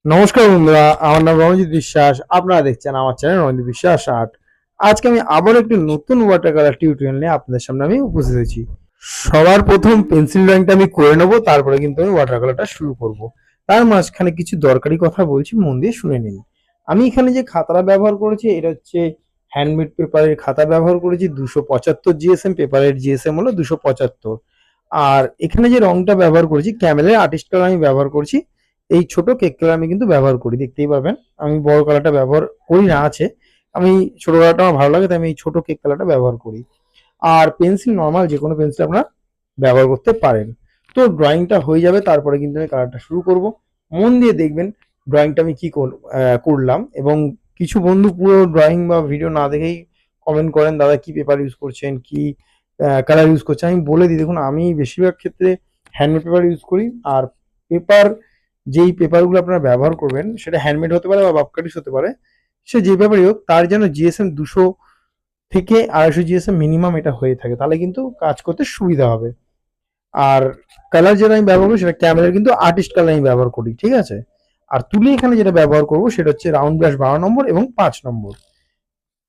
নমস্কার বন্ধুরা, আমার নাম রণজিৎ বিশ্বাস। আপনারা দেখছেন আমার চ্যানেল রণজিৎ বিশ্বাস আর্ট। আজকে আমি আবার একটি নতুন ওয়াটার কালার টিউটোরিয়াল নিয়ে আপনাদের সামনে আমি উপস্থিত হয়েছি। সবার প্রথম পেন্সিল ড্রয়িংটা আমি করে নেব, তারপরে কিন্তু আমি ওয়াটার কালারটা শুরু করব। তার মাঝখানে কিছু দরকারি কথা বলছি, মন দিয়ে শুনে নিন। আমি এখানে যে খাতাটা ব্যবহার করেছি এটা হচ্ছে হ্যান্ডমেড পেপারের খাতা ব্যবহার করেছি। 275 জিএসএম, পেপারের জিএসএম হলো 275। আর এখানে যে রংটা ব্যবহার করেছি ক্যামেলের আর্টিস্ট কালার আমি ব্যবহার করছি। এই ছোট কেক কালার আমি কিন্তু ব্যবহার করি, দেখতেই পাবেন। আমি বড় কালারটা ব্যবহার করি না, আছে। আমি ছোট কালারটা আমার ভালো লাগে, তাই আমি এই ছোট কেক কালারটা ব্যবহার করি। আর পেন্সিল নর্মাল যে কোনো পেন্সিল আপনারা ব্যবহার করতে পারেন। তো ড্রয়িংটা হয়ে যাবে, তারপরে কিন্তু আমি কালারটা শুরু করব। মন দিয়ে দেখবেন ড্রয়িংটা আমি কি করলাম। এবং কিছু বন্ধু পুরো ড্রয়িং বা ভিডিও না দেখেই কমেন্ট করেন, দাদা কি পেপার ইউজ করছেন, কি কালার ইউজ করছেন। আমি বলে দিই, দেখুন আমি বেশিরভাগ ক্ষেত্রে হ্যান্ডমেড পেপার ইউজ করি। আর পেপার, যেই পেপারগুলো আপনারা ব্যবহার করবেন সেটা হ্যান্ডমেড হতে পারে বা বাপকাটিস হতে পারে, সে যে পেপারই হোক তার যেন জিএসএম 200 থেকে 250 জিএসএম মিনিমাম এটা হয়ে থাকে, তাহলে কিন্তু কাজ করতে সুবিধা হবে। আর কালার যেটা আমি ব্যবহার করি সেটা ক্যামেরার কিন্তু আর্টিস্ট কালার আমি ব্যবহার করি, ঠিক আছে। আর তুলি এখানে যেটা ব্যবহার করব সেটা হচ্ছে রাউন্ড ব্রাশ 12 নম্বর এবং 5 নম্বর।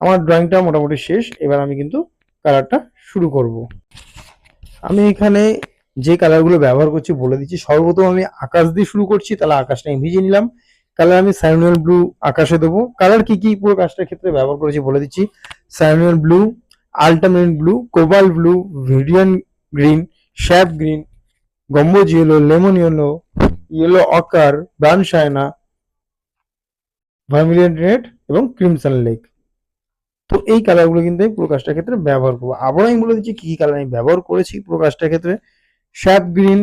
আমার ড্রয়িংটা মোটামুটি শেষ, এবার আমি কিন্তু কালারটা শুরু করব। আমি এখানে যে কালারগুলো ব্যবহার করছি বলে দিচ্ছি। সর্বপ্রথম আমি আকাশ দিয়ে শুরু করছি, তাহলে আকাশটা আমি ভিজিয়ে নিলাম। কালার আমি স্যানুয়াল ব্লু আকাশে দেবো। কালার কি কি পুরো কাজটার ক্ষেত্রে ব্যবহার করেছি বলে দিচ্ছি। স্যানুয়াল blue, ultramarine blue, cobalt blue, viridian green, sap green, gamboge yellow, lemon yellow, yellow ochre, brown sienna, vermilion red এবং ক্রিমসন লেক। তো এই কালারগুলো কিন্তু আমি পুরো কাজটার ক্ষেত্রে ব্যবহার করবো। আবার আমি বলে দিচ্ছি কি কি কালার আমি ব্যবহার করেছি পুরো কাজটার ক্ষেত্রে। Sap green,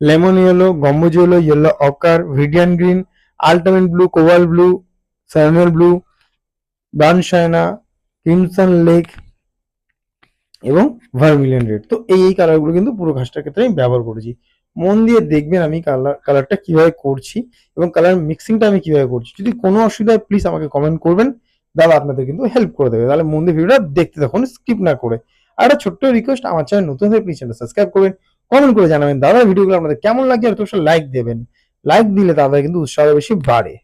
lemon yellow, gamboge yellow, yellow ochre, viridian green, ultramarine blue, cobalt blue, স্যানুয়াল blue, brown sienna, crimson lake এবং ভার্মিলিয়ন রেড। তো এই কালারগুলো কিন্তু পুরো ঘাসটার ক্ষেত্রে আমি ব্যবহার করেছি। মন দিয়ে দেখবেন আমি কালারটা কিভাবে করছি এবং কালার মিক্সিংটা আমি কিভাবে করছি। যদি কোনো অসুবিধা হয় প্লিজ আমাকে কমেন্ট করবেন, দাদা আপনাদের কিন্তু হেল্প করে দেবে। তাহলে মন দিয়ে ভিডিওটা দেখতে থাকুন, স্কিপ না করে। আর একটা ছোট্ট রিকোয়েস্ট, আমার চ্যানেল নতুন হয়ে প্লিজ চ্যানেল সাবস্ক্রাইব করবেন, কমেন্ট করে জানাবেন দাদার ভিডিওগুলো আপনাদের কেমন লাগে, আর অবশ্যই লাইক দেবেন। লাইক দিলে দাদা কিন্তু উৎসাহ বেশি বাড়ে।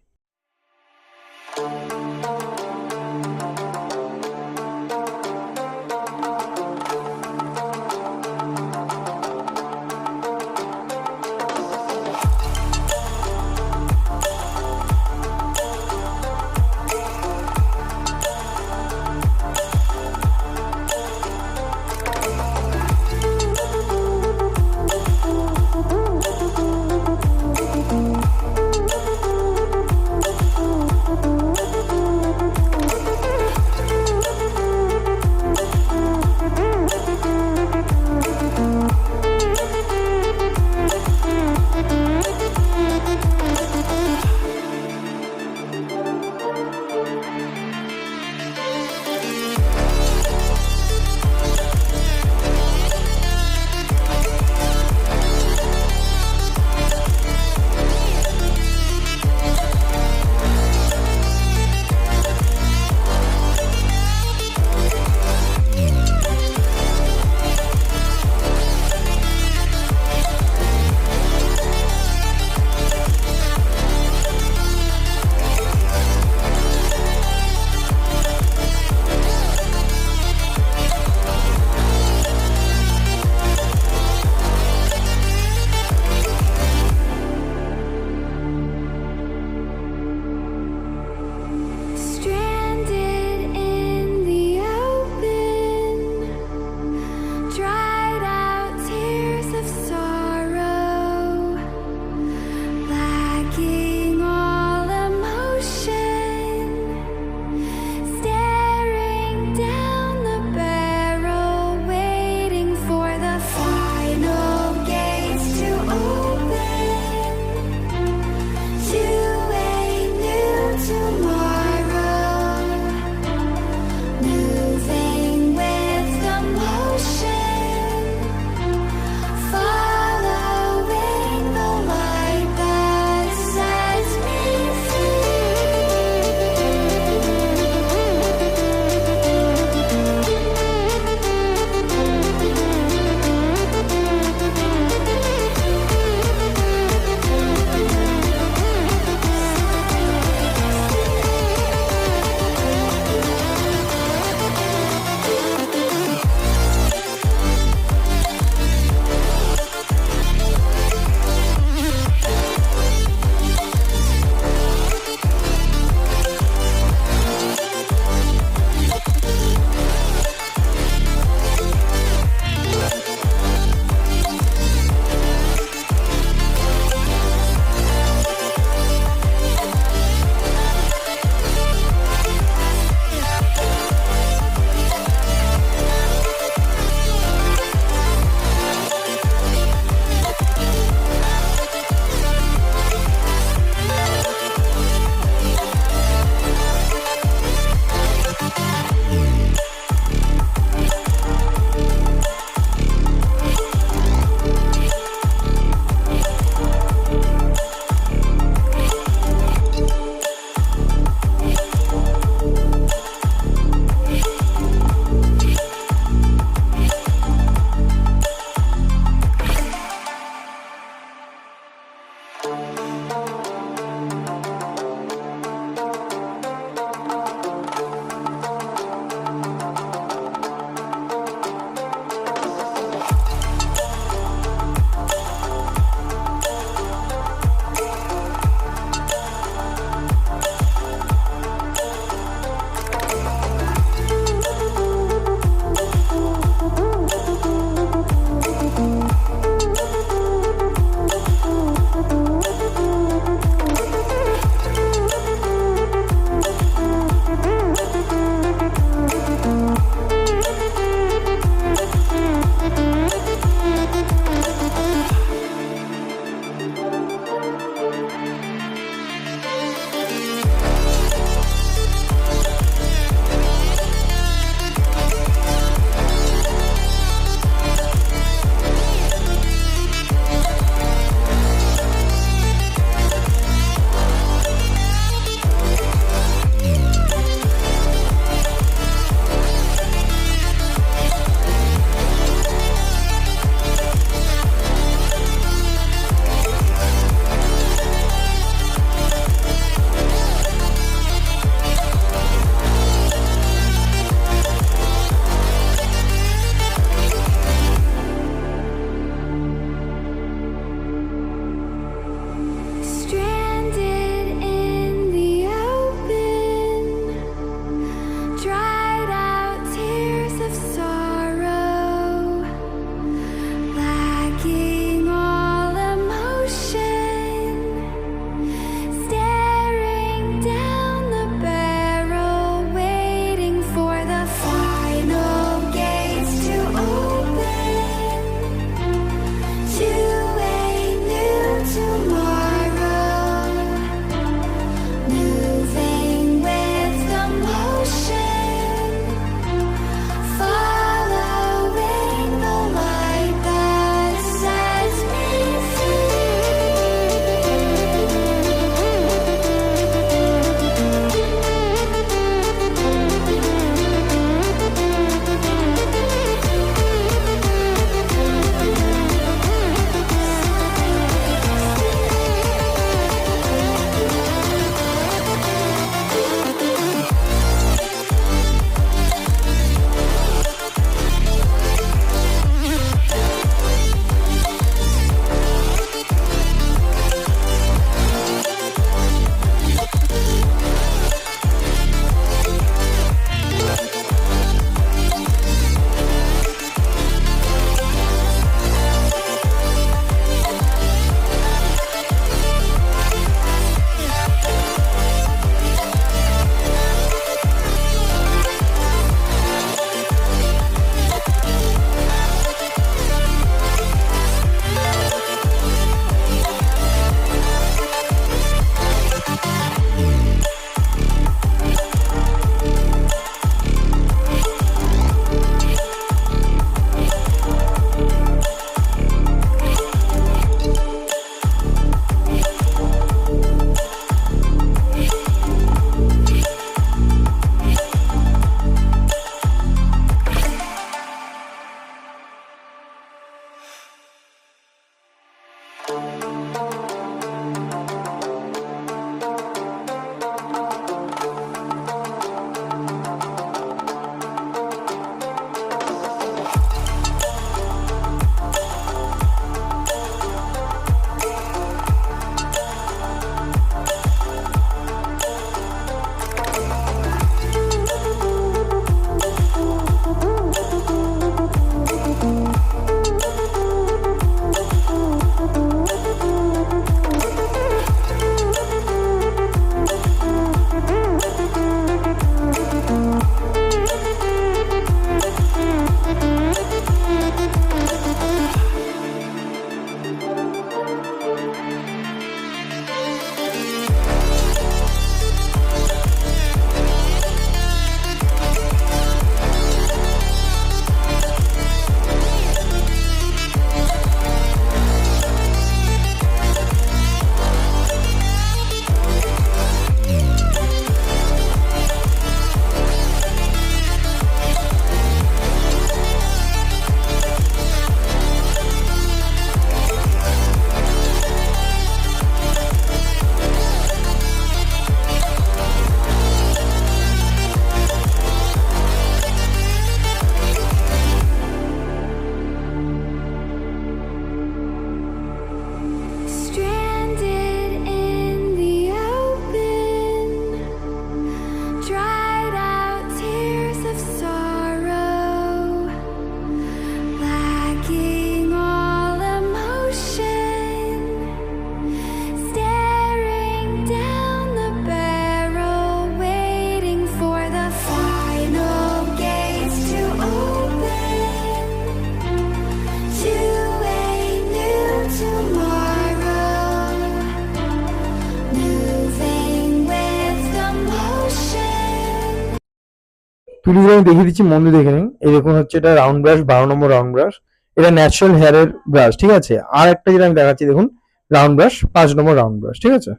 তুলিগুলো আমি দেখিয়ে দিচ্ছি, মন দিয়ে দেখে নিন। এই দেখুন হচ্ছে এটা রাউন্ড ব্রাশ, 12 নম্বর রাউন্ড ব্রাশ। এটা ন্যাচারাল হেয়ারের ব্রাশ, ঠিক আছে। আর একটা যেটা আমি দেখাচ্ছি দেখুন, রাউন্ড ব্রাশ, 5 নম্বর রাউন্ড ব্রাশ, ঠিক আছে।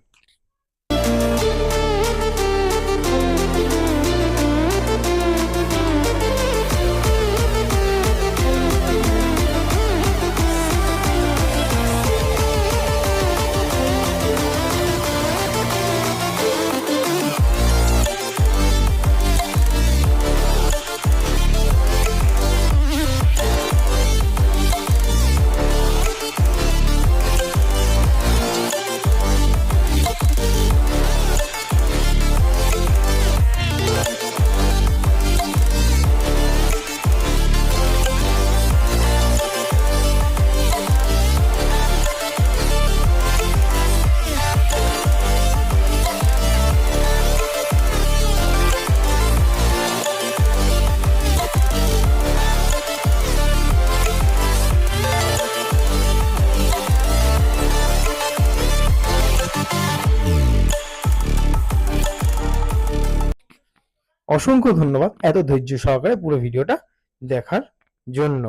অসংখ্য ধন্যবাদ এত ধৈর্য সহকারে পুরো ভিডিওটা দেখার জন্য।